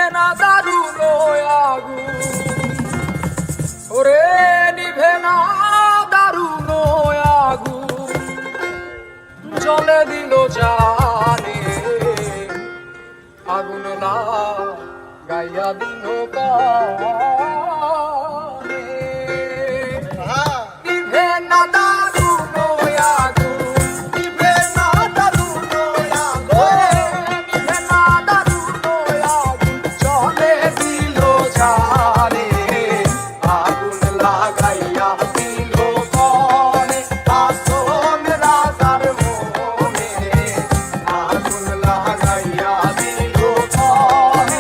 নিভে না দারুণ আগুন, ওরে নিভে না দারুণ আগুন, জলে দিল জানে আগুন লাগাইয়া দিল কানে। নিভে না দারুণ আগুন, নিভে না দারুণ আগুন, নিভে না দারুণ আগুন, জলে দিল জানে আগুন লাগাইয়া দিল কানে। আসন রাজার মনে আগুন লাগাইয়া দিল কানে।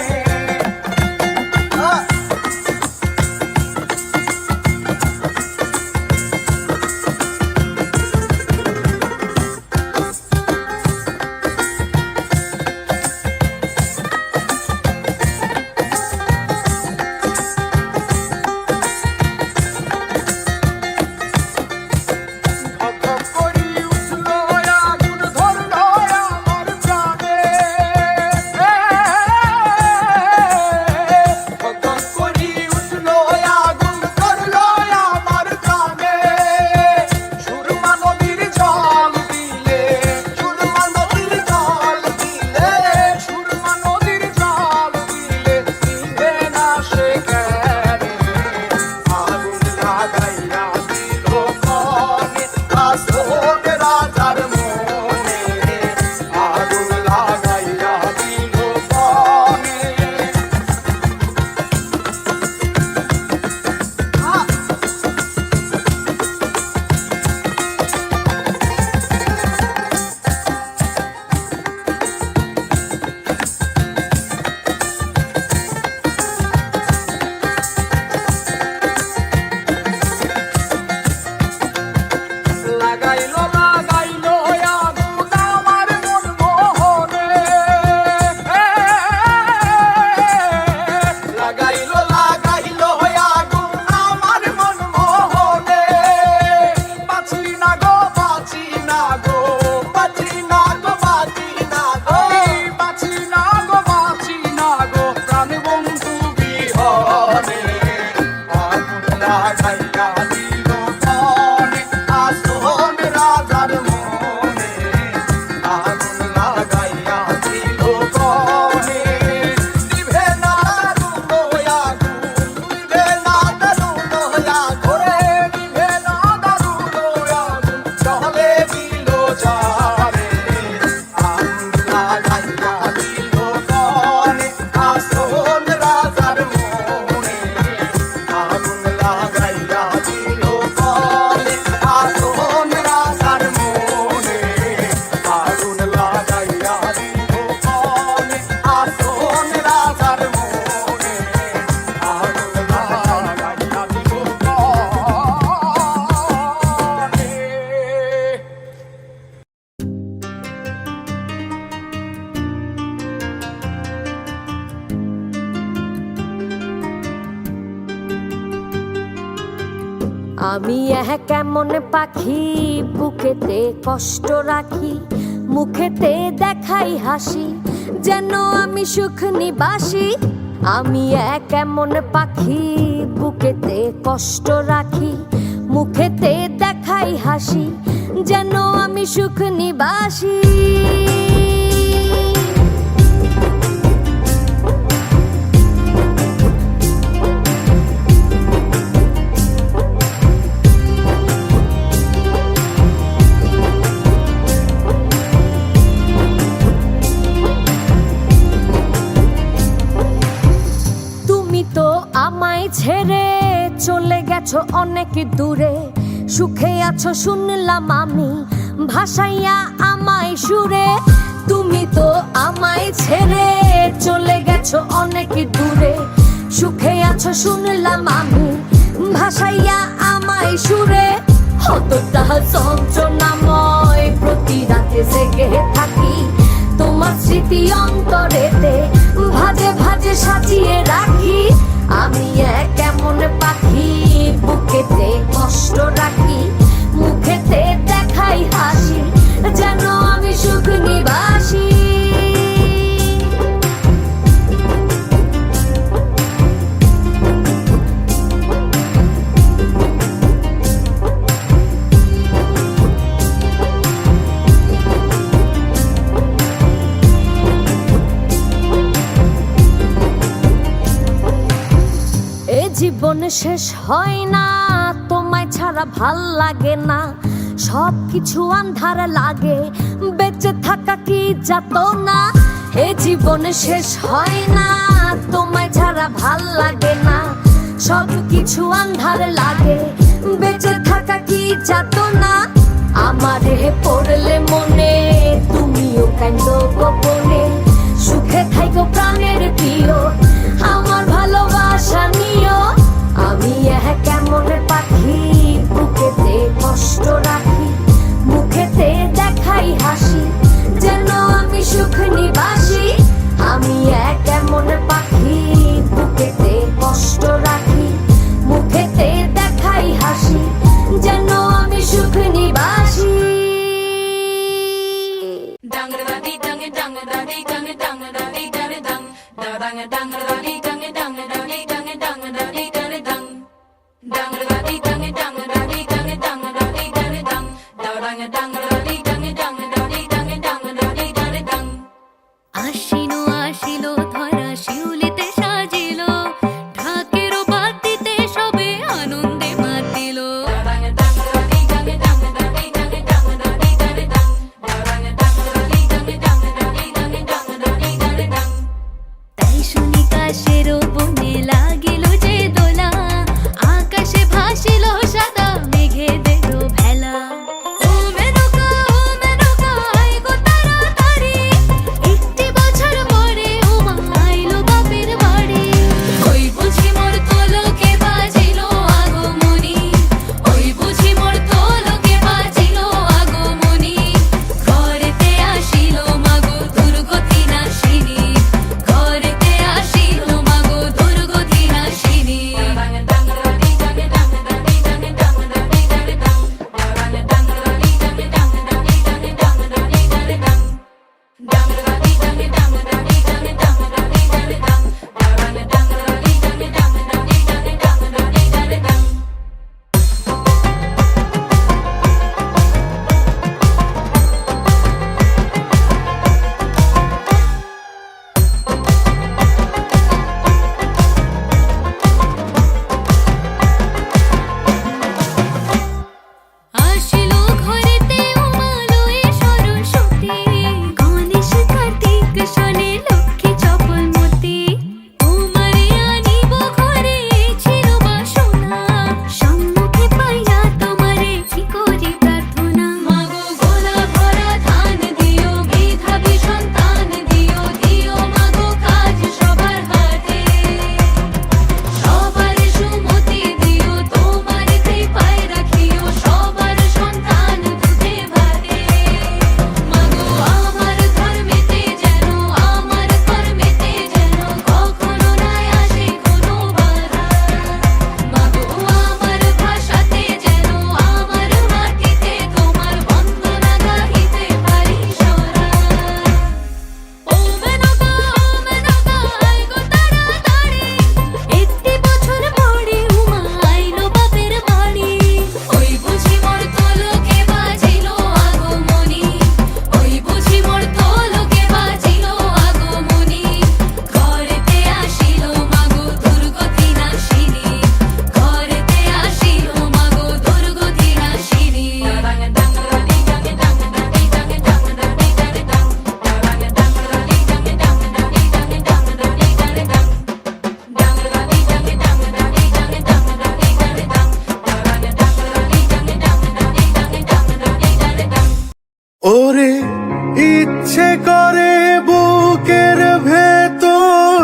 আমি কেমন পাখি বুকেতে কষ্ট রাখি, মুখেতে দেখাই হাসি, যেন আমি সুখ নিবাসী। আমি কেমন পাখি বুকেতে কষ্ট রাখি, মুখেতে দেখাই হাসি, যেন আমি সুখ নিবাসী। আমায় ছেড়ে চলে গেছো অনেক দূরে, সুখে আছো শুনলাম আমি, ভাসাইয়া আমায় সুরে। তুমি তো আমায় ছেড়ে চলে গেছো অনেক দূরে, সুখে আছো শুনলাম আমি, ভাসাইয়া আমায় সুরে। কতটা যন্ত্রণাময় প্রতি রাতে জেগে থাকি, তোমার স্মৃতি অন্তরেতে ভাজে ভাজে সাজিয়ে রাখি। আমি কেমন পাখি বুকেতে কষ্ট রাখি, মুখেতে দেখাই হাসি, যেন আমি সুখ নিবাসী। জীবন শেষ হয় না, তোমায় ছাড়া ভাল লাগে না, সব কিছু আন্ধার লাগে, বেঁচে থাকা কি যাতনা। এ জীবন শেষ হয় না, তোমায় ছাড়া ভাল লাগে না, সব কিছু আন্ধার লাগে, বেঁচে থাকা কি যাতনা। আমারে পড়লে মনে তুমিও কান্দো গোপনে, সুখে থাইকো প্রাণের প্রিয়, আমার ভালোবাসা নিও। আমি কেমন পাখি, বুকেতে কষ্ট রাখি, মুখেতে দেখাই হাসি, যেন আমি সুখ নিবাসী। আমি কেমন পাখি, বুকেতে কষ্ট রাখি, মুখেতে দেখাই হাসি, যেন আমি সুখ নিবাসী। আশিনো আসিলো ধরা শিউলিতে সাজিল, ঢাকেরও বাতিতে সবে আনন্দে মাতিল। তাই শুনি কাশেরও বনে লাগিল যে দোলা, আকাশে ভাসিল সাদা মেঘেদের ভেলা। ও মেনকা আয় গো তাড়াতাড়ি, একটি বছর পরে উমা আইলো বাপের বাড়ি। ওই বুঝি মোর তোলকে বাজিল আগমনী, ওই বুঝি মোর তোলকে বাজিল আগমনী। ঘরেতে আসিল মাগো দুর্গতি নাশিনী, ঘরেতে আসিল মাগো দুর্গতি নাশিনী। আসিল ঘরেতে উমা লয়ে সরস্বতী, গণেশ কার্তিক শোনে লক্ষ্মী চপলমতি। উমারে আনিব ঘরে ছিল বাসনা, সম্মুখে পাইয়া তোমারে কি করি প্রার্থনা। মাগো গোলা ভরা ধান দিও, মেধাবী সন্তান দিও, দিও মাগো কাজ সবার হাতে, সবার সুমতি দিও, তোমার কৃপায় রাখিও সবার সন্তান দুধে ভাতে। মাগো আমার ধর্মেতে যেন, আমার কর্মেতে যেন কখনো নাই আসে কোনো বাধা। মাগো আমার ভাষাতে যেন, আমার মাটিতে তোমার বন্দনা গাহিতে পারি সরা। ও মেনকা আয় গো তাড়াতাড়ি, একটি বছর পরে উমা আইলো বাপের বাড়ি। ওই বুঝি মোর তোলকে বাজিল আগমনী, ওই বুঝি মোর তোলকে বাজিল আগমনী। ঘরেতে আসিল মাগো দুর্গতি নাশিনী, ঘরেতে আসিল মাগো দুর্গতি নাশিনী। ওরে ইচ্ছে করে বুকের ভেতর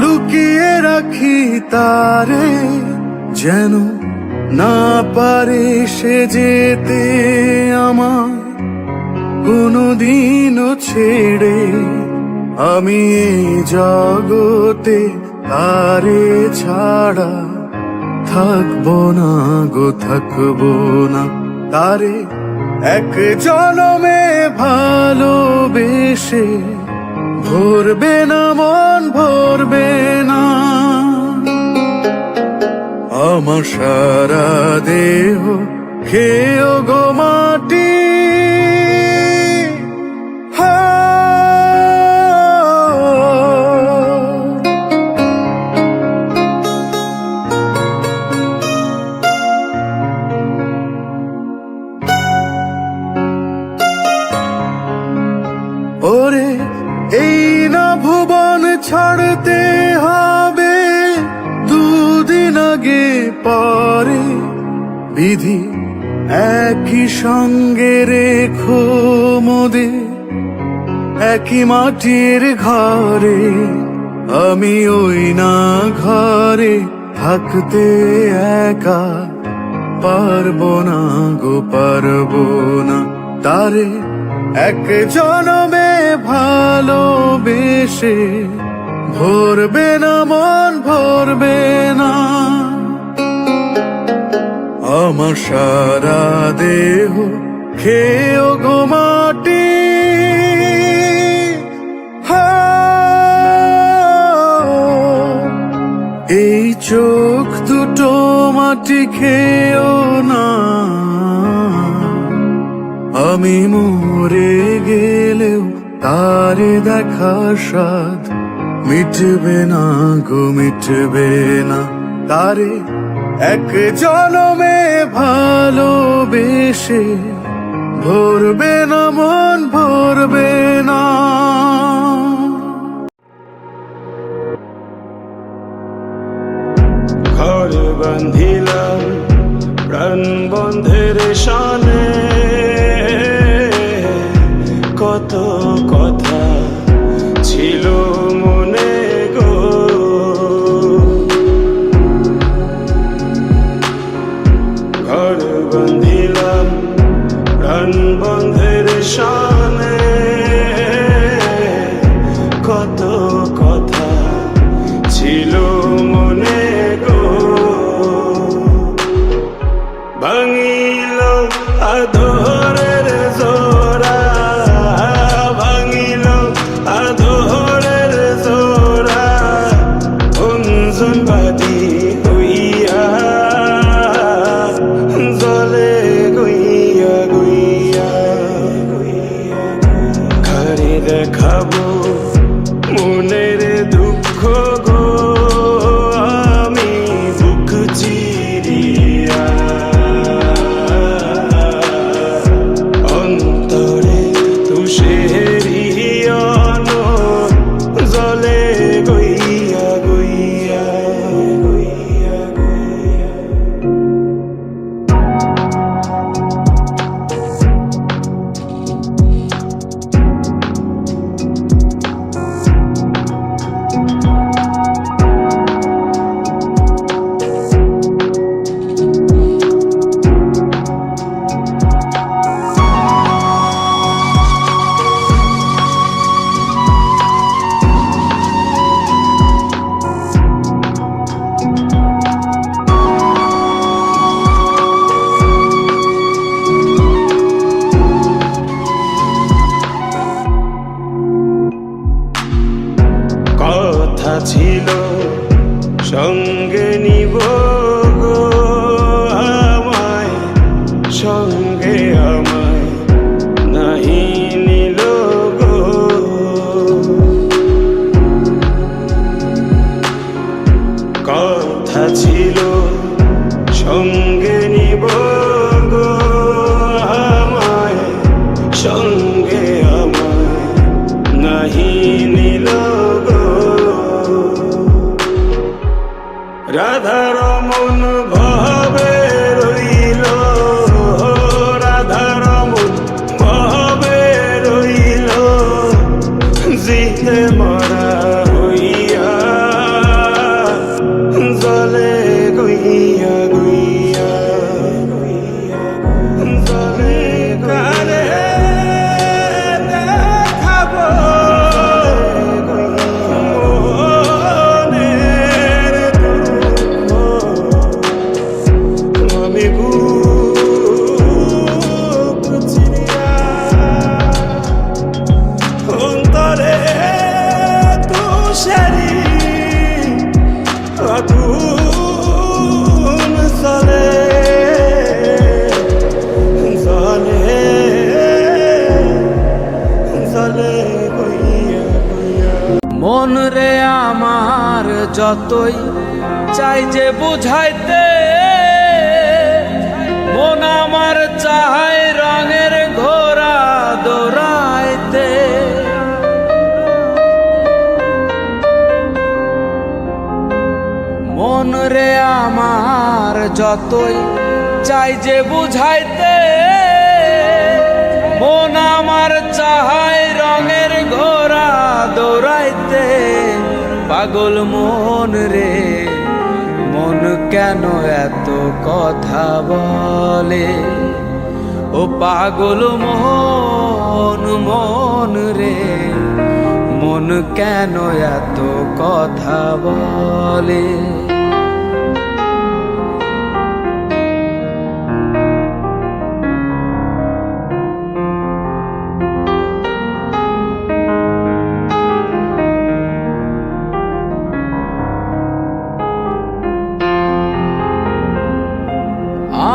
লুকিয়ে রাখি তারে, যেন না পারে সে যেতে আমার কোনোদিনও ছেড়ে। আমি এই জগতে তারে ছাড়া থাকবো না গো, থাকবো না। তারে এক জনমে ভালোবেসে ভরবে না মন, ভরবে না আমার সারা দেহ খেয়েও গো মাটি। পরে বিধি একই সঙ্গে রেখো মোদের একই মাটির ঘরে। আমি ওই না ঘরে থাকতে একা পারবো না গো পারবো না। তারে এক জনমে ভালোবেসে ভরবে না মন ভরবে না। আমার সারা দেহ খেয়েও গো মাটি, এই চোখ দুটো মাটি খেয়েও না। আমি মরে গেলেও তারে দেখার স্বাদ মিটবে না গো মিটবে না। তারে এক জনমে ভালোবেসে ভরবে না মন ভরবে না। ঘর বান্ধিলাম প্রাণ বন্ধের শানে, কত কথা ছিল মনে গো। ঘর বান্ধিলাম প্রাণ বন্ধের শানে, কত কথা ছিল মনে গো। ভাঙিল আদরের জোড়া, ভাঙিল আদরের জোড়া, অঞ্জন বাদি হইয়া জলে গইয়া গইয়া গইয়া। খারে দেখাবো মনের দুঃখ গো, আমি বুক চিরিয়া অন্তরে তুষেরিয়ন জলে গইয়া গইয়া গইয়া গইয়া। কথা ছিল সঙ্গে নিব গো আমায়, সঙ্গে আমায় নাহি নিল গো। কথা ছিল সঙ্গে নিব গো আমায়, সঙ্গে আমায় নাহি নিল গো। রাধার মন ভাবে রইল, রাধার মন ভাবে রইল, জিতে মরা হইয়া জলে গইয়া গইয়া গইয়া। জলে কারে দেখাবো মনের দুঃখ, আমি বুক চিরিয়া অন্তরে তুষারি আগুন জলে জলে জলে গইয়া গইয়া। মন রে আমার যতই চাই যে বুঝাইতে, মন আমার চাই রঙের ঘোড়া দৌড়াইতে। মন রে আমার যতই চাই যে বুঝাইতে, মন আমার চাহাই রঙের ঘোড়া দৌড়াইতে। পাগল মন রে, মন কেন এত কথা বলে? ও পাগল মন, মন রে, মন কেন এত কথা বলে?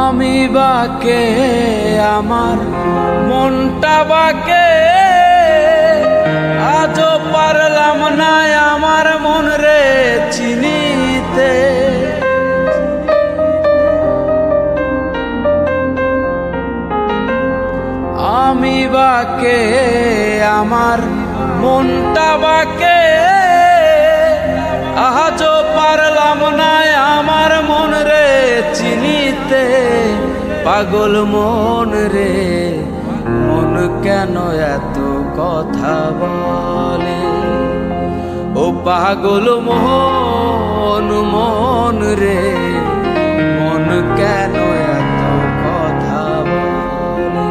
আমি বাকে, আমার মনটা বাকে, আজও পারলাম না আমার মন রে চিনিতে। আমি বাকে, আমার মনটা বাকে, আজও পারলাম না আমার মন রে চিনিতে। পাগল মন রে, মন কেন এত কথা বলে? ও পাগল মন, মন রে, মন কেন এত কথা বলে?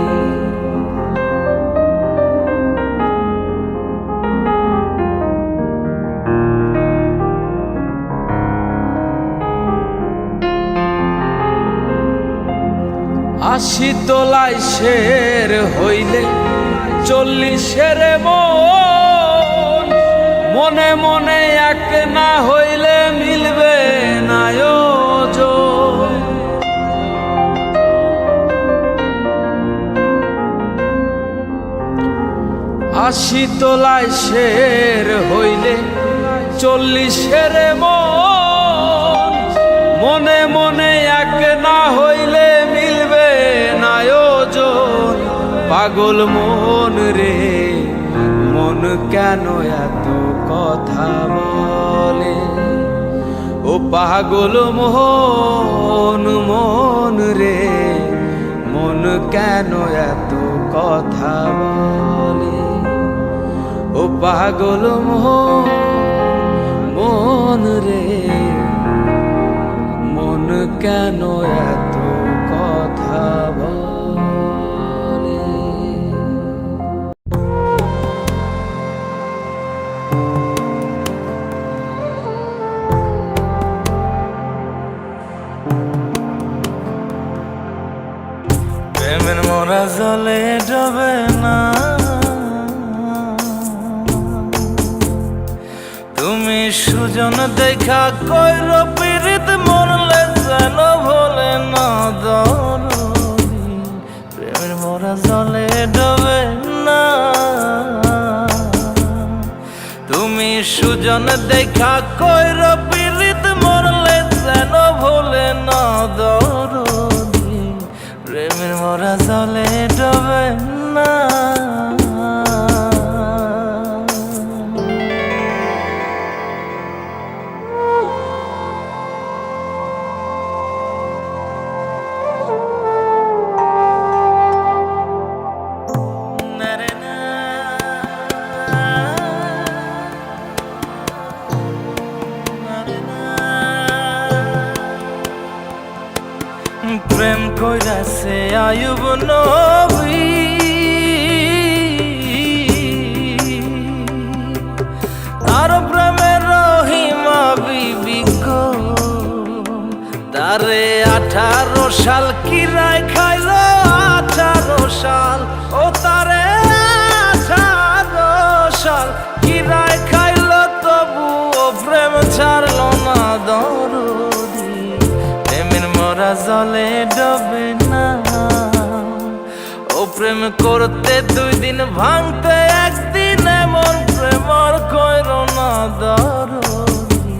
আশি তোলাই শের হইলে 40-এর মন, মনে মনে এক না হইলে মিলবে না ওজন। আশি তোলাই শের হইলে 40-এর মন, মনে মনে এক না হইলে মিলবে না ওজন। পাগল মন রে, মন কেন এত কথা বলে? ও পাগল মন, মন রে, মন কেন এত কথা বলে? ও পাগল মন, মন রে, মন কেন এত কথা বলে? প্রেমের মোরা জলে ডবে না, তুমি সুজন দেখা কইর পীড়িত মরলে যেন ভোলে না দরদি। প্রেমের মোরা জলে ডবে না, তুমি সুজন দেখা কইর পীড়িত মরলে যেন ভোলে না দরদি। প্রেমের মোরা জলে ডবে না। প্রেম কইরাছে আয়ুব নবী, তার প্রেমের রহিমা বিবি গো। তারে 18 সাল কিরায় খাইল, 18 সাল, ও তারে 18 সাল কিরায় খাইল, তবু ও প্রেম ছাড়ল না দরদি। প্রেমের মোরা জলে ডবে না, ও প্রেম করতে 2 দিন ভাঙতে 1 দিন, এমন প্রেম আর কইর না দরদি।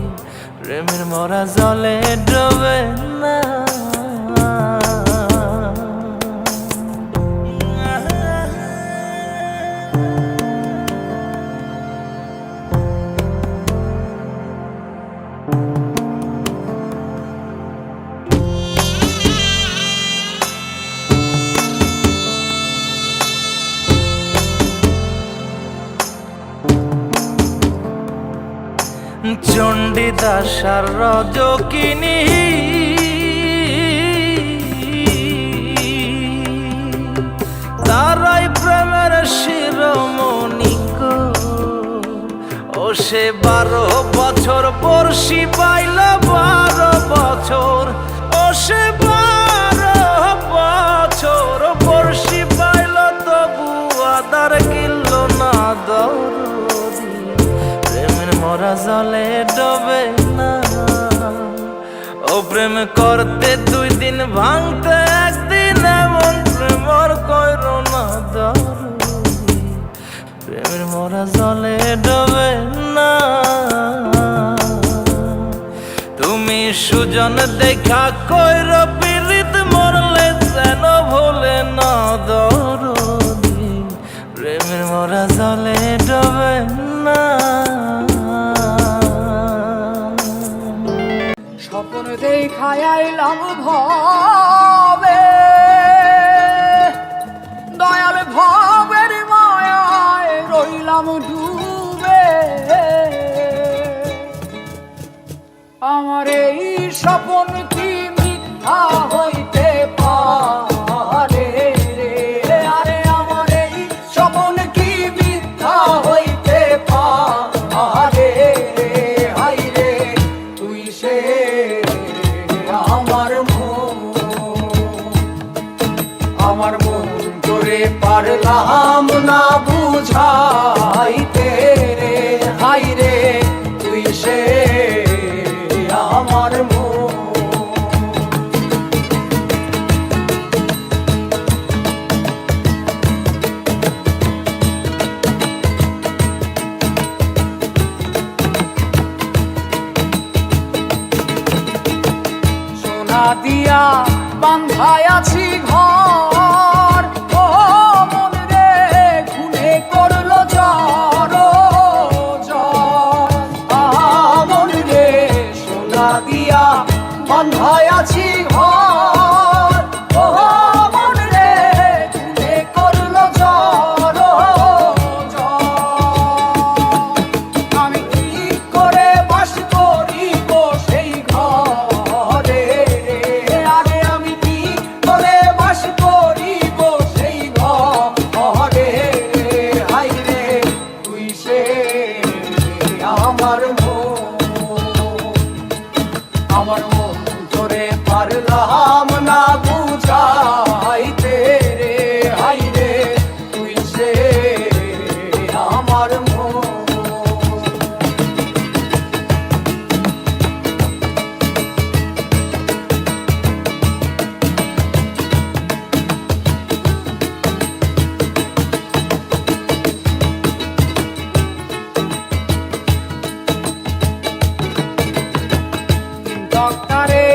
প্রেমের মোরা জলে ডবে না। হরিদাসার রজকিনী তারাই প্রেমের শিরোমণি গো। ও সে 12 বছর বর্ষি পাইল 12 বছর, ও সে 12 বছর বর্ষি পাইল তবু আদার কিল না দৌড়ি। প্রেমের মরা জলে ডবে না, ও প্রেম করতে 2 দিন ভাঙতে 1 দিন, এমন প্রেমর কইর না দৌড়ি। প্রেমের মরা জলে ডবে না। তুমি সুজন দেখা কইর পীড়িত মরলে যেন ভোলে না দৌড়ি। প্রেমের মরা জলে ডবে না। স্বপ্ন দেখায় আইলাম ভবে, দয়াল ভবের মায়ায় রইলাম ডুবে। আমার এই স্বপ্ন কি মিথ্যা হইতে পারে রে? আরে আমার এই স্বপ্ন কি মিথ্যা হইতে পারে রে? হাই রে তুই সে আমার মন করে পারলাম না বুঝাইতে রে। হাই রে তুই সে আমার মন। সোনা দিয়া বান্ধায় আছি ঘর, ও মন রে খুনে করলো জ্বর জ্বর। মন রে সোনা দিয়া বান্ধায় আছি ঘর, ও মন রে খুনে করলো জ্বর জ্বর। আমি কি করে বাস করিব সেই ঘরে? আরে আমি কি করে বাস করিব সেই ঘরে? হাই রে তুই সে আমার মন তোরে পারলাম না বুঝাইতে রে। হাই রে তুই সে আমার মন। ডক্টরে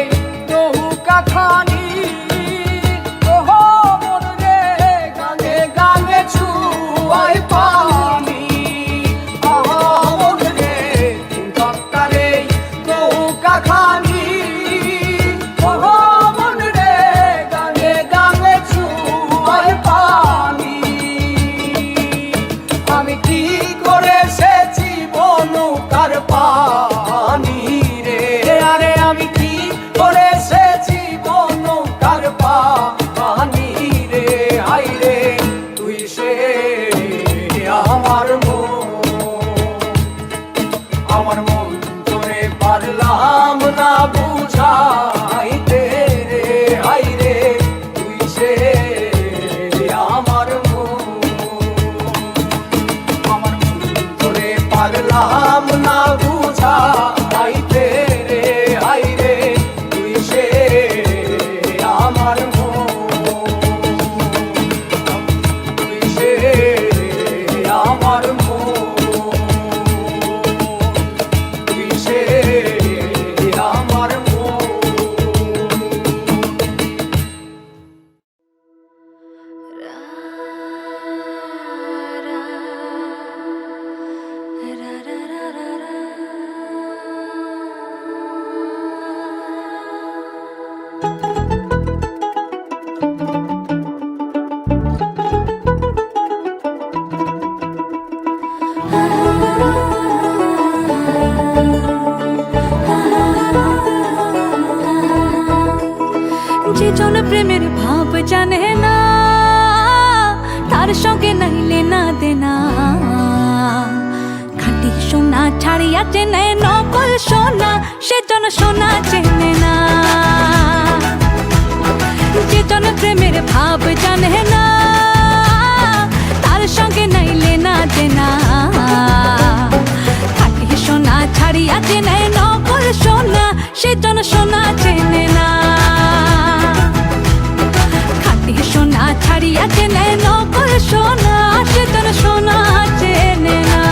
নৌকা খানি, ওহ মন রে গানে গানে ছুয়াই পানি। মন রে ডক্টরে নৌকা খানি, ওহ মন রে গানে গানে ছুয়াই পানি। আমি কি করে সেচি নৌকার পানি রে? আরে আমি কি করে সেচি নৌকার পানি রে? হাই রে তুই সে আমার মন তোরে পারলাম না বুঝাইতে রে। হাই রে তুই সে আমার মন তোরে পারলাম না বুঝাইতে রে। হাই রে তুই সে আমার মন, তুই সে আমার মন, তুই সে আমার জন প্রেমের ভাব জানে না, তার সঙ্গে নাইলে না দেনা। খাঁটি সোনা ছাড়িয়া চেনে নকল সোনা, সেজন সোনা চেনে না। যে জন প্রেমের ভাব জানে না, তার সঙ্গে নাইলে না দেনা। খাঁটি সোনা ছাড়িয়া চেনে নকল সোনা, সেজন সোনা চেনে না। খাঁটি সোনা ছাড়িয়া চেনে নকল সোনা, সেজন সোনা চেনে না।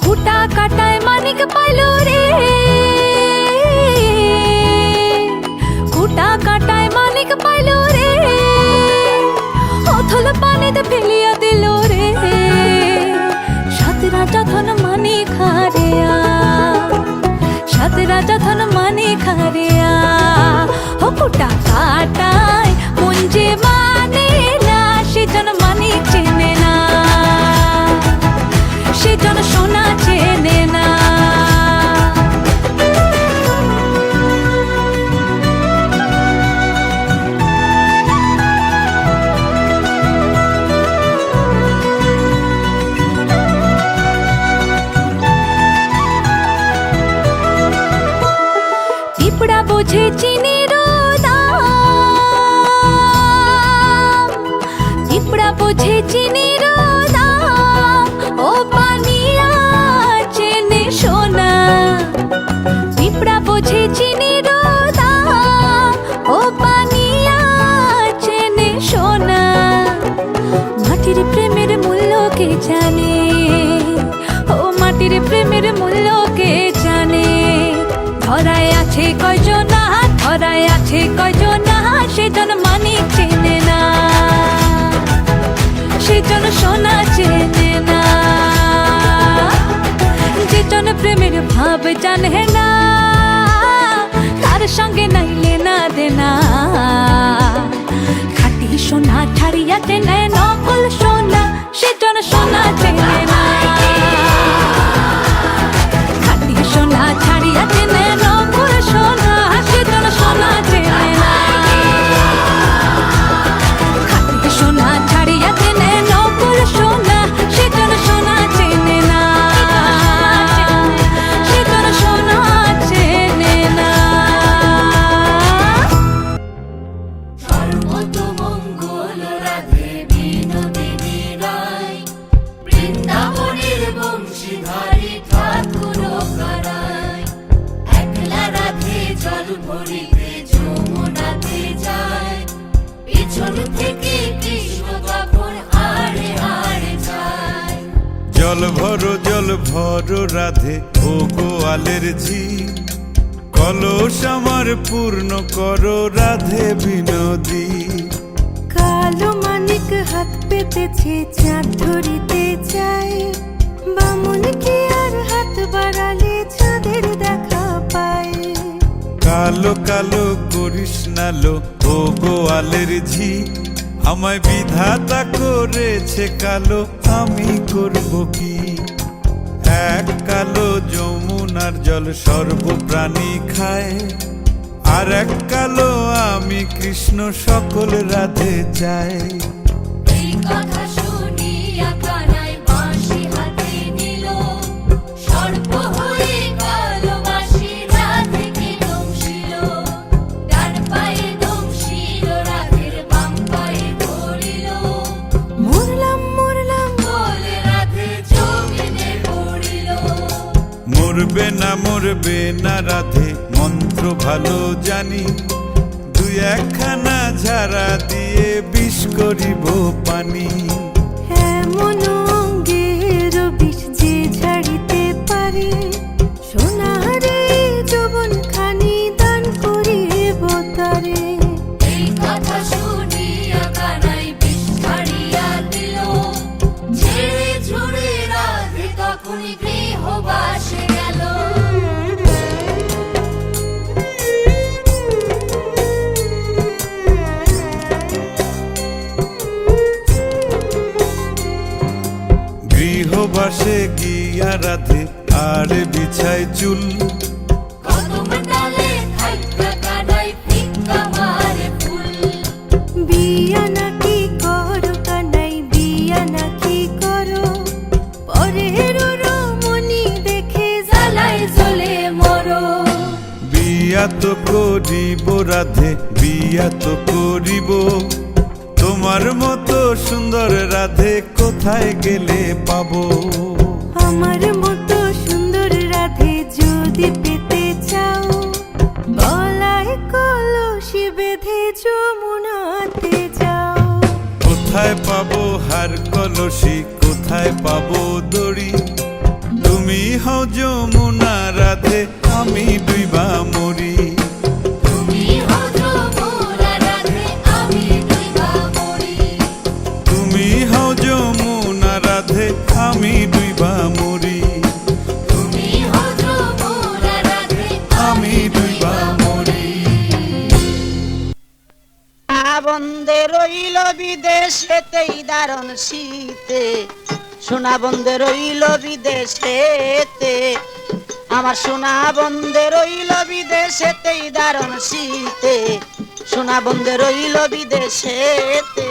খুঁটা কাটায় মানিক পাইল রে, খুঁটা কাটায় মানিক পাইল রে, অথল পানিতে ফেলিয়া দিল রে। সাত রাজা ধন মানিক হারিয়া, সাত রাজা ধন মানিক হারিয়া। ও খুঁটা কাটায় মন যে মানে না, সেজন মানিক চেনে না, সেজন সোনা চেনে না। পিঁপড়া বোঝে চিনির দাম, পিঁপড়া বোঝে চিনির দাম, ও পানিয়া চেনে সোনা। পিঁপড়া বোঝে চিনির দাম, ও পানিয়া চেনে সোনা। মাটির প্রেমের মূল্য কে জানে, ও মাটির প্রেমের মূল্য কে জানে। ধরায় আছে কয়জনা, ধরায় আছে কয়জনা, সেজন মানিক চেনে না, সেজন সোনা চেনে না। যেজন প্রেমের ভাব জানে না, তার সঙ্গে নাইলে না দেনা। খাঁটি সোনা ছাড়িয়া চেনে নকল সোনা, সেজন সোনা চেনে না। খাঁটি সোনা ছাড়িয়া চেনে নকল সোনা, সেজন সোনা চেনে না। খাঁটি সোনা ছাড়িয়া চেনে নকল সোনা, সেজন সোনা চেনে না, সেজন সোনা চেনে না। সর্বতমঙ্গল রাধে বিনোদিনী রায়, বৃন্দাবনের বংশীধারী ঠাকুর কারায়। একলা রাধে জল ভরিতে যমুনাতে যায়, পিছন থেকে কৃষ্ণ তখন হারে হারে যায়। জল ভরো রাধে ও গোয়ালের ঝি, কলস আমার পূর্ণ করো রাধে বিনোদী। কালো মানিক হাত পেতেছে চাঁদ ধরিতে চাই, বামুন কি আর হাত বাড়ালে চাঁদের দেখা পায়। কালো কালো করিস নালো ও গোয়ালের ঝি, আমায় বিধাতা করেছে কালো, আমি করব কি। এক কালো যমুনার জল সর্বপ্রাণী খায়, আর এক কালো আমি কৃষ্ণ সকল রাধে চাই। এই কথা শুনিয়া কানাই বাঁশি হাতে নিল, সর্প হয়ে কালো বাঁশি রাধেকে দংশিল। ডান পায়ে দংশিল, রাধের বাম পায়ে ধরিল, মরলাম মরলাম বলে রাধে জমিনে পড়িল। মরবে না রাধে মন্ত্র ভালো জানি, দুই একখানা ঝাড়া দিয়ে বিষ করিব পানি। এমন অঙ্গের বিষ যে ঝাড়িতে পারে, সোনারে যৌবন খানি দান করিব তারে। এই কথা শুনিয়া কানাই বিষ ছাড়িয়া দিল, ঝেড়ে ঝুড়ে রাধে তখনই গৃহবাসে গেল। পাশে গিয়া রাধে আর বিছায় চুল। কদম ডালে থাইকা কানাই ফিক্কা মারে ফুল। বিয়া নাকি করো কানাই বিয়া নাকি করো, পরের রমণী দেখে জ্বালায় জ্বলে মরো। বিয়া তো করিব রাধে বিয়া তো করিব, তোমার মতো সুন্দর রাধে কোথায় গেলে পাবো। আমার মতো সুন্দর রাধে যদি পেতে চাও, গলায় কলসি বেঁধে যমুনাতে যাও। কোথায় পাবো হার কলসি কোথায় পাবো দড়ি, তুমি হও যমুনা রাধে আমি ডুইবা মরি। তুমি হও যমুনা রাধে আমি ডুইবা মরি। তুমি হও যমুনা রাধে আমি ডুইবা মরি। তুমি হও যমুনা রাধে আমি ডুইবা মরি। বন্দে রইল বিদেশেতেই দারণ শীতে, সোনা বন্দে রইল বিদেশেতে, আমার সোনা বন্দে রইল বিদেশেতেই দারণ শীতে, সোনা বন্দে রইল বিদেশেতে।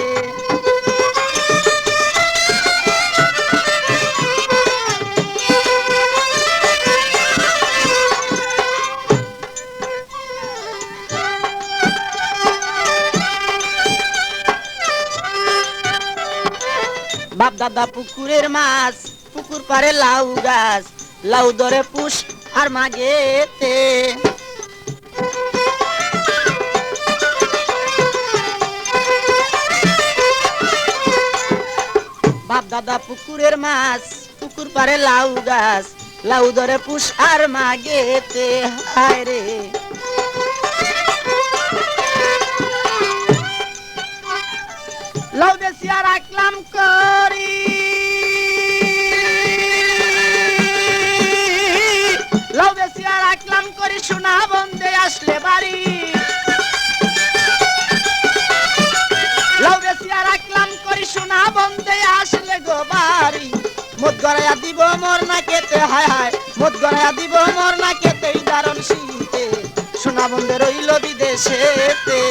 বাপ দাদা পুকুরের মাছ, পুকুর পারে লাউ গাছ, লাউ ধরে পুষ আর মাগেতে। বাপ দাদা পুকুরের মাছ, পুকুর পারে লাউ গাছ, লাউ ধরে পুষ আর মাগেতে। হায় রে লাউ বেশিয়া রাখলাম করি, লাউ বেশিয়া রাখলাম করি, সোনা বন্দে আসলে বাড়ি। লাউ বেশিয়া রাখলাম করি, সোনা বন্দে আসলে গো বাড়ি। মদ গড়াইয়া দিব মোর না কেতে, হায় হায় মদ গড়াইয়া দিব মোর না কেতে, দারণ শীতে সোনা বন্দে রইল বিদেশেতে।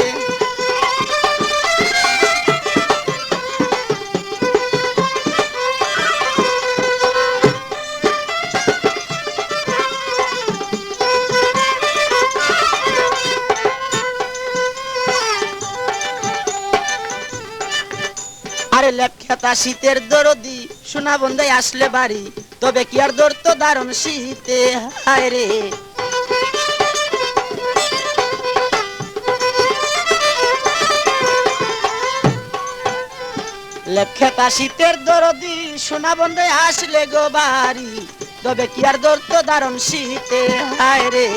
আরে লেপখেতা শীতের দরদি, সোনা বন্দে আসলে বাড়ি, তবে কি আর দর তো দারণ শীতে। হায় রে লেপখেতা শীতের দরদি, সোনা বন্দে আসলে গো বাড়ি, তবে কি আর দর তো দারণ শীতে। হায় রে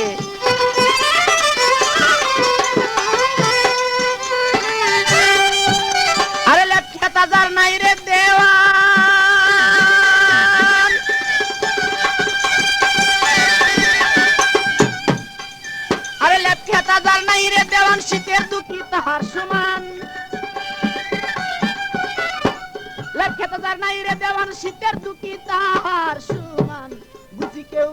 আরে লেপখেতা যার নাই রে দেওয়ান, আরে লেপখেতা যার নাই রে দেওয়ান, শীতের দুঃখী তাহার সমান। লেপখেতা যার নাই রে দেওয়ান, শীতের দুঃখী তাহার সমান। বুঝি কেউ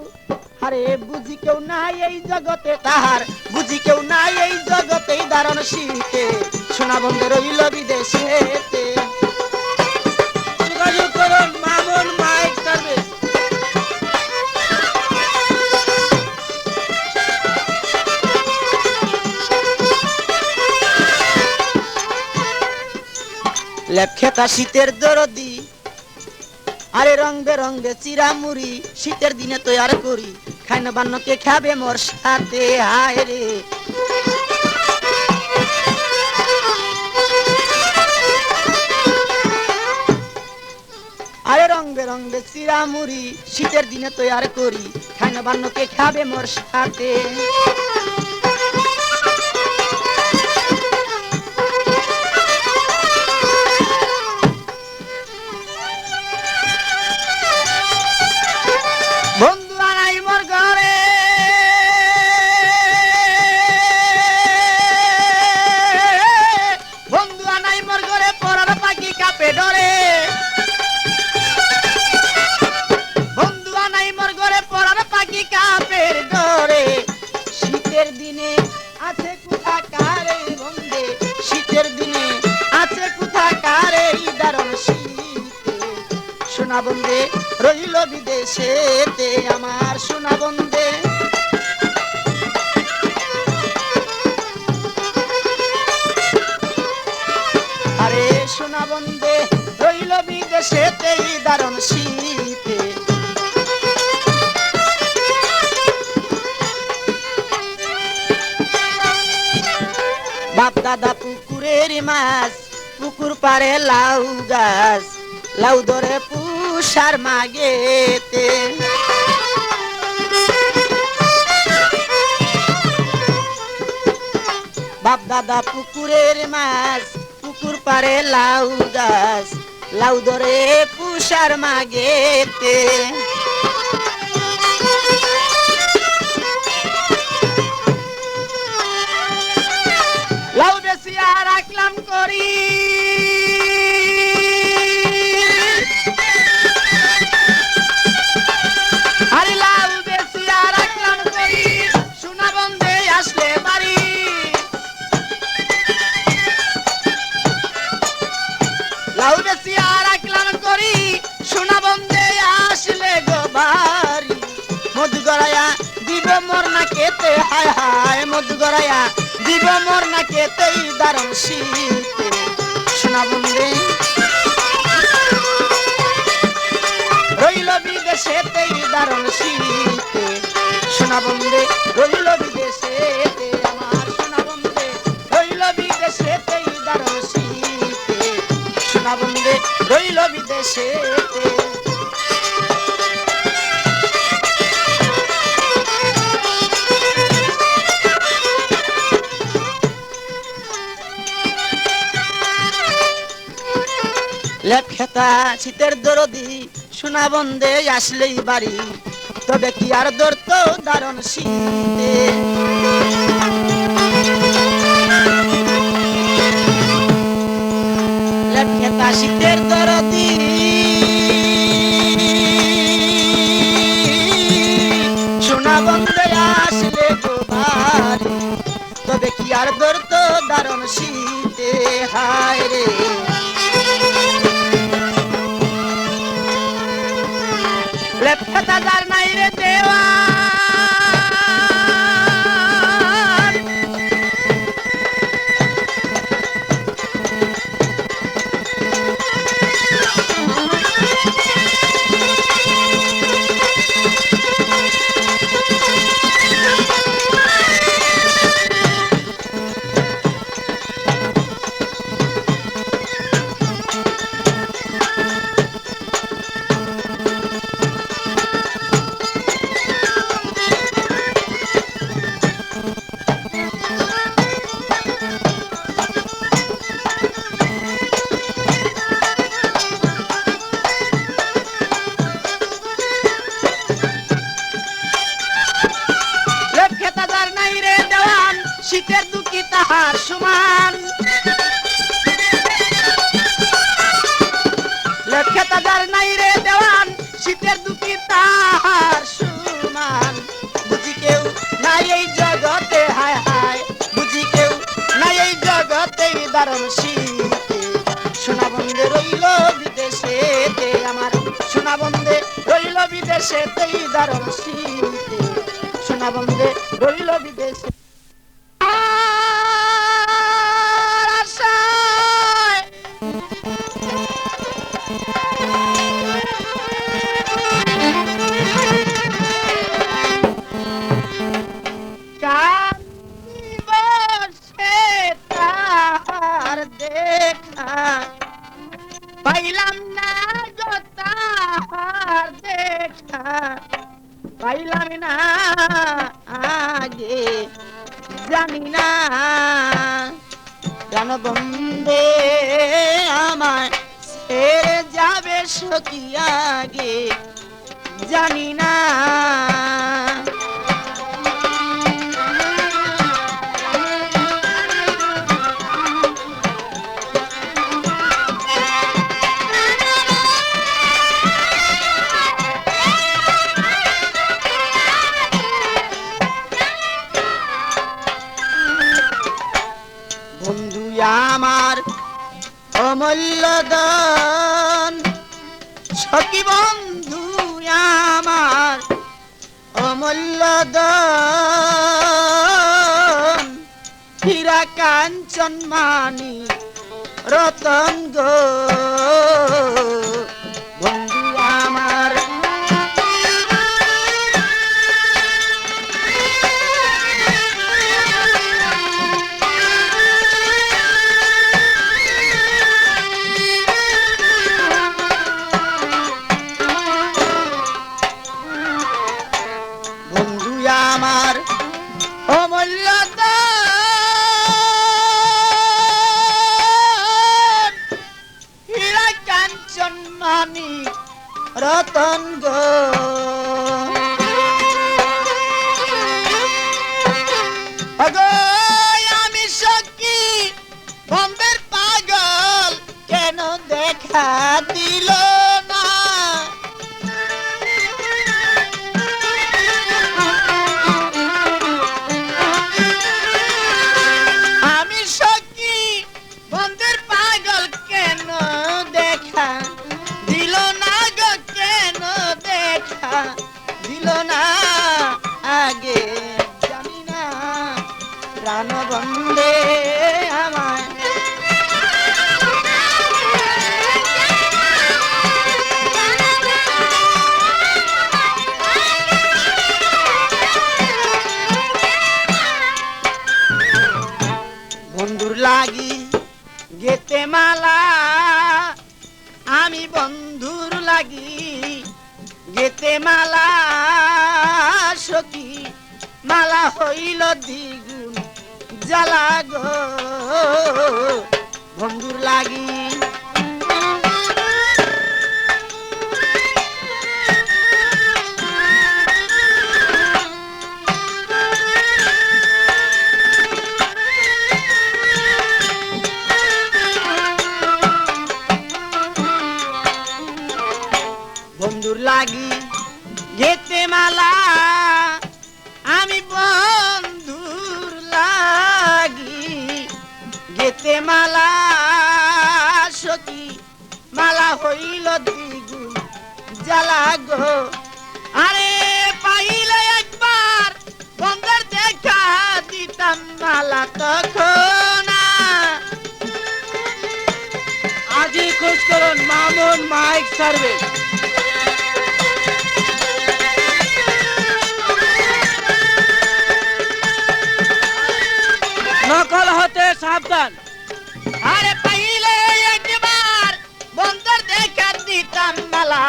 আরে বুঝি কেউ নাই এই জগতে তাহার, বুঝি কেউ নাই এই জগতে দারণ শীতে, সোনা বন্দে রইল বিদেশেতে। যোগাযোগ করুন মামুন মাইক সার্ভিস। লেপখেতা শীতের দরদি, আরে রং বেরঙ্গে চিরামুড়ি, শীতের দিনে তৈয়ার করি, খাই না বান্নকে খাবে মোর সাথে। হায় রে আরে রং বেরঙ্গে চিরামুড়ি, শীতের দিনে তৈয়ার করি, খাই না বান্নকে খাবে মোর সাথে। বন্ধু আনাই মোর ঘরে, বন্ধু আনাই মোর ঘরে, পরার পাখি কাপে ডরে। রইল বিদেশেতে আমার সোনা বন্দে। আরে সোনা বন্দে রইল বিদেশেতে দারুণ শীতে। বাপ দাদা পুকুরের মাছ, পুকুর পারে লাউ গাছ, লাউ ধরে পুষার মাগেতে। বাপ দাদা পুকুরের মাছ, পুকুর পারে লাউ গাছ, লাউ ধরে পুষার মাগেতে। লাউ বেশিয়া রাখলাম করি, আরে লাউ বেশিয়া রাখলাম করি, সোনা বন্দে আসলে বাড়ি। লাউ বেশিয়া রাখলাম করি, সোনা বন্দে আসলে গো বাড়ি। মধু গড়াইয়া দিব মোর না কেতে, হায় হায় মধু গড়াইয়া দিব মোর না কেতেই দারুণ শীতে। সোনা বন্দে রইল বিদেশেতেই দারুণ শীতে। সোনা বন্দে রইল বিদেশেতে আমার সোনা বন্দে রইল বিদেশেতেই দারুণ শীতে। সোনা বন্দে রইল বিদেশেতে। লেপখেতা শীতের দরদি সোনা বন্দে আসলেই বাড়ি, তবে কি আর ধরতো দারুণ শীতে। লেপখেতা শীতের দরদি সোনা বন্দে আসলে গো বাড়ি, তবে কি আর ধরতো দারুণ শীতে। হায় রে লেপখেতা যার নাই রে দেওয়ান, লেপখেতা যার নাই রে দেওয়ান, শীতের দুঃখী তাহার সমান। লেপখেতা যার নাই রে দেওয়ান, শীতের দুঃখী তাহার সমান। বুঝি কেউ নাই এই জগতে, হায় হায় বুঝি কেউ নাই এই জগতে দারুণ শীতে। সোনা বন্দে রইল বিদেশেতে আমার সোনা বন্দে রইল বিদেশেতেই দারুণ শীতে। সোনা বন্দে রইল বিদেশে। পাইলাম না গো তাহার দেখা, পাইলাম না আগে জানি না কেন বন্দে আমায় ছেড়ে যাবে সখী আগে জানি না। বন্ধু আমার অমূল্য দান সখী বন্ধু আমার অমূল্য ধন হীরা কাঞ্চন মানি রতন গো বন্ধু আমার বন্ধু আমার অমূল্য ধন হীরা কাঞ্চন মানি রতন গো আগো আমি সখী বন্ধের পাগল কেন দেখা দিল না আমি সখী বন্ধের পাগল কেন দেখা দিল না গো কেন দেখা দিল না আগে জানি না প্রাণ বন্ধে আমায় বন্ধুর লাগি গেতে মালা আমি বন্ধুর লাগি গেতে মালা সখী মালা হইল দ্বিগুণ জ্বালা গো বন্ধুর লাগি বন্ধুর লাগি গেতে মালা আমি বন্ধুর লাগি গেতে মালা সখী মালা হইল দ্বিগুণ জ্বালা গো আরে পাইলে একবার বন্ধুর দেখা দিতাম মালা তখন আজই খোঁজ করুন মামুন মাইক সার্ভিস নকল হতে সাবধান আরে পাইলে একবার বন্ধুর দেখা দিতাম মালা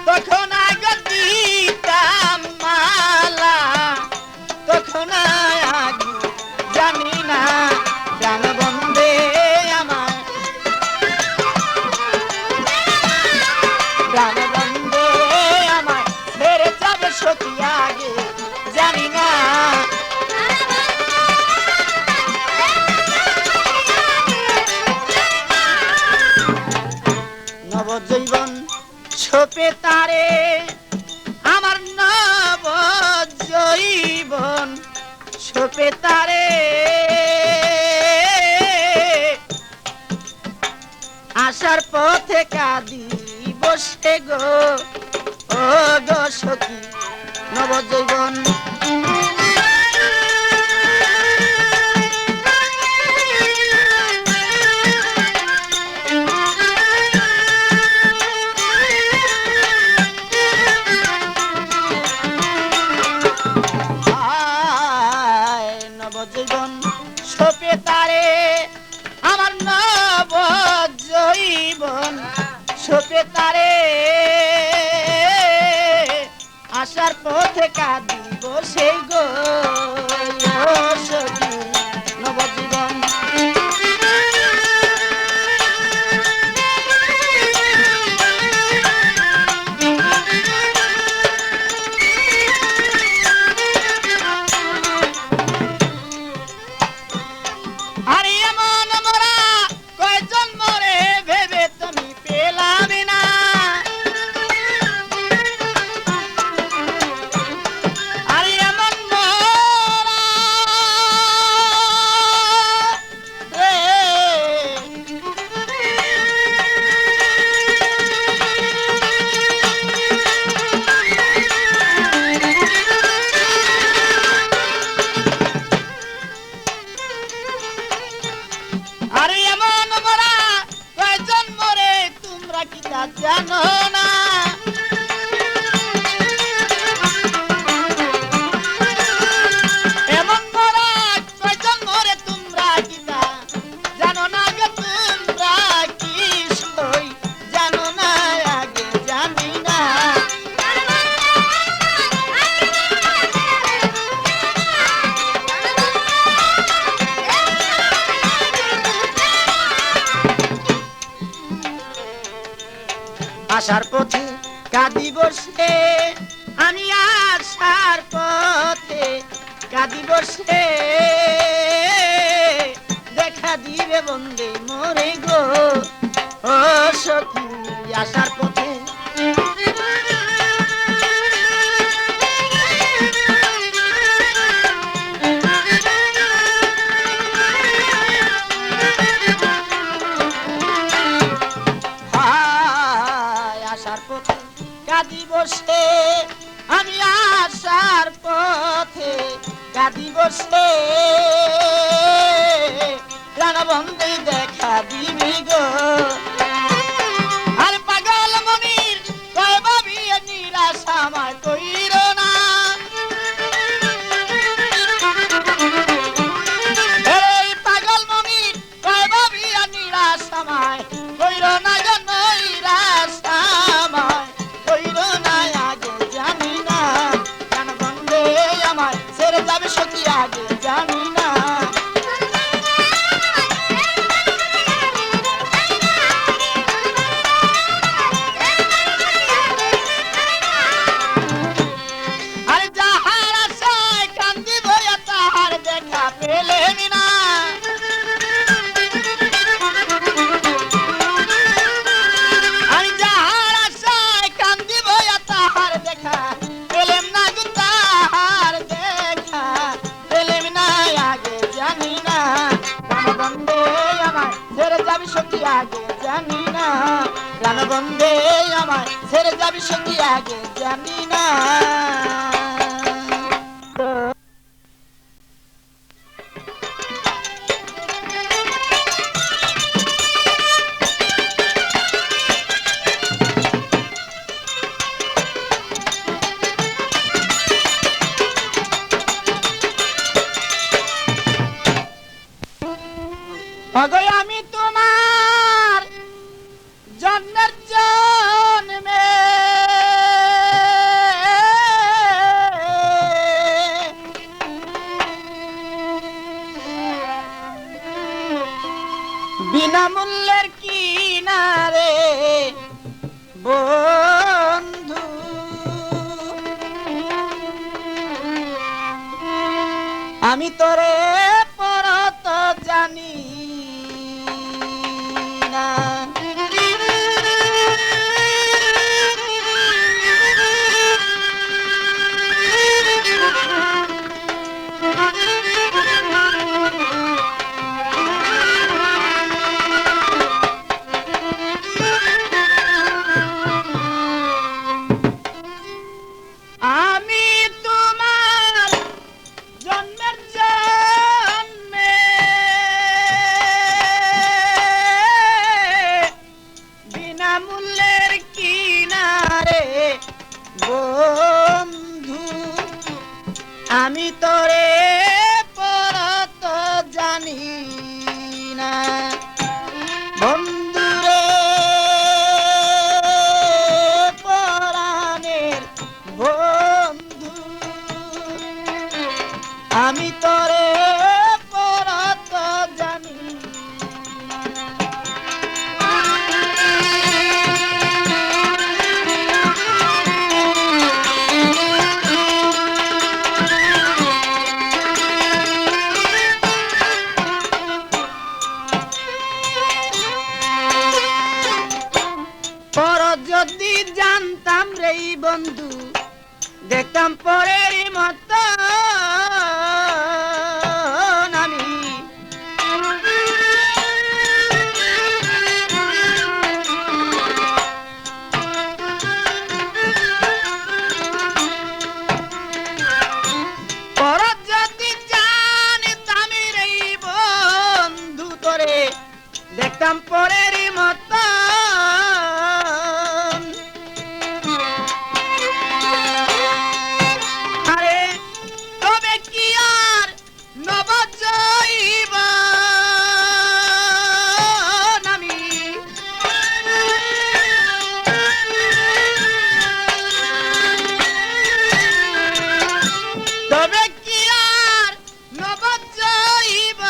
তখন আগে দিতাম মালা তখন আগে জানি না প্রাণ বন্ধে আমার প্রাণ বন্ধে আমার ছেড়ে যাবে সখী আগে জানি না নবজীবন ছোপে তারে আমার নবজীবন ছোপে তারে আসার পথে কাঁদি বসে গো ও গো সখী নবজীবন নবজীবন ছোপে তারে আমার নবজীবন ছোপে তারে আসার পথে কাঁদিব সেই গো সখী নবজীবন আরে এমন মোরা কয়জন মরে ভেবে তুমি পেলাম না আরে এমন আরে এমন মরা কয়জন মরে তোমরা কি তা জানো না? এমন মরা কয়জন মরে তোমরা কি তা জানো না গো? তোমরা কি সই জানো না? আগে জানি না। আসার পথে কাঁদি বসে আমি, আসার পথে কাঁদি বসে, দেখা দিবে বন্দে মোরে গো ও সখী। আসার পথে আসার পথে কাঁদি বসে আমি, আসার পথে কাঁদি বসে, প্রাণবন্ধে দেখা দিবি গো। আর পাগল মনির কয় ভাবি নিরাশা আমার কইর না। এই পাগল মনির কয় ভাবি নিরাশা আমায় কইর না গো। নিরাশা আমায় কইর না, আগে জানি না। প্রাণবন্ধে আমায় ছেড়ে যাবে সখী, আগে জানি না। আরে যাহার আশায় কান্দি বইয়া তাহার দেখা পেলেন না। আমি যাহার আশায় কান্দি বইয়া তাহার দেখা পেলেম না গো। তাহার দেখা পেলেম না, আগে জানি না। প্রাণবন্ধে আমায় ছেড়ে যাবি সখী, আগে জানি না। প্রাণবন্ধে আমায় ছেড়ে যাবি সখী, আগে জানি না। ওগো আমি তোমার জন্মের জন্মে বিনামূল্যের কিনারে বন্ধু, আমি তোরে পরত জানি না। আমি তোমার জন্মের জন্মে বিনামূল্যের কিনারে বন্ধু, আমি তোরে পরত জানি না। বন্ধুরে পরাণের বন্ধু, আমি তোরে পরত জানি না। পর যদি জানতাম রে বন্ধু, দেখতাম পরের মতো আমি। পর যদি জানতাম রে বন্ধু, তোরে দেখতাম পরেরই মতো আরে তবে কি আর নবজীবন আমি তবে কি আর নবজীবন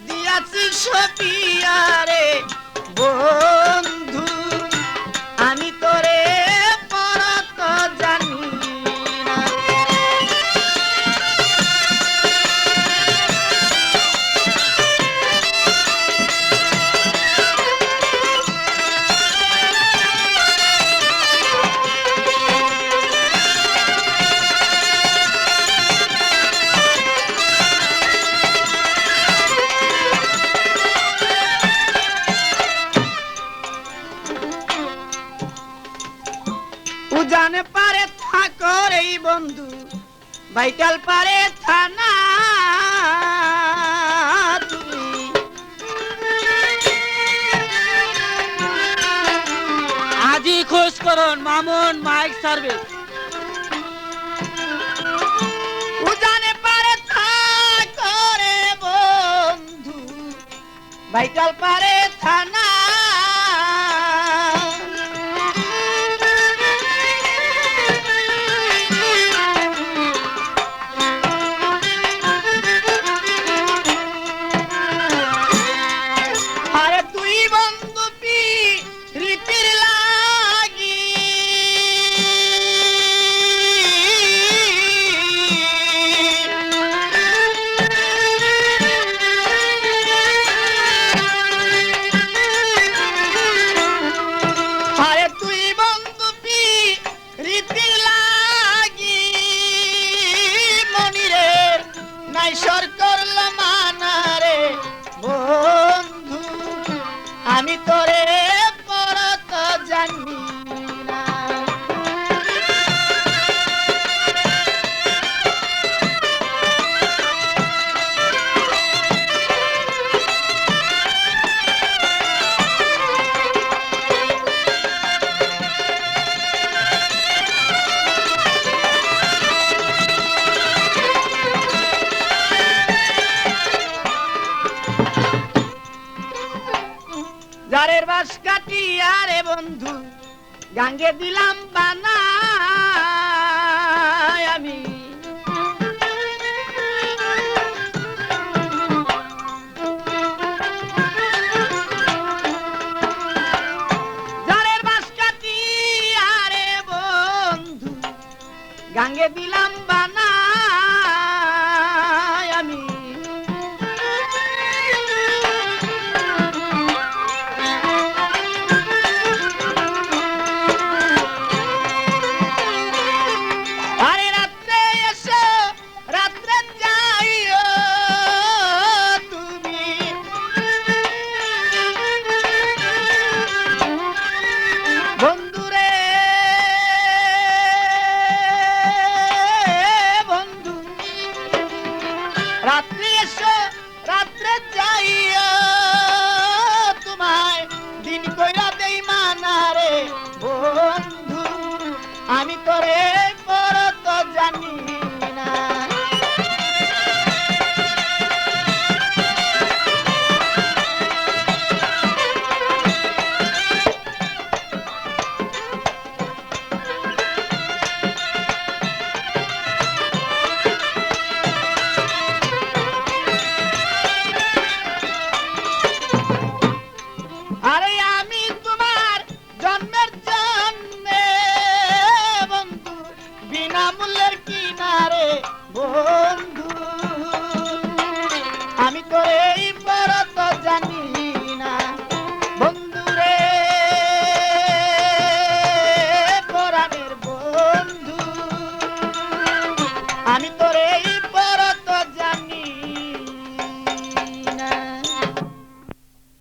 দিয়াছি সপিয়ারে বন্ধু আমি তোরে পরত জানি না উজানে পারে থাকর এই বন্ধু ভাইটাল পারে থানা তুমি আজই খোঁজ করুন মামুন মাইক সার্ভিস। উজানে পারে থাকরে বন্ধু ভাইটাল পারে থানা আরে তুই বন্ধু রীতির লাগি আরে তুই বন্ধু রীতির লাগি মনিরে নাই সর করল মানারে বন্ধু আমি তোরে পরত জানি না জারের বাস কাটিয়া রে বন্ধু গাঙ্গে দিলাম বানা আমি জারের বাস কাটিয়া রে বন্ধু গাঙ্গে দিলাম বানা আমি আরে রাত্রে এসো রাত্রে যাইও তুমি বন্ধুরে বন্ধু রাত্রে এসো রাত্রে যাইও তোমায় দিন কইরা দেই মানারে বন্ধু আমি তোরে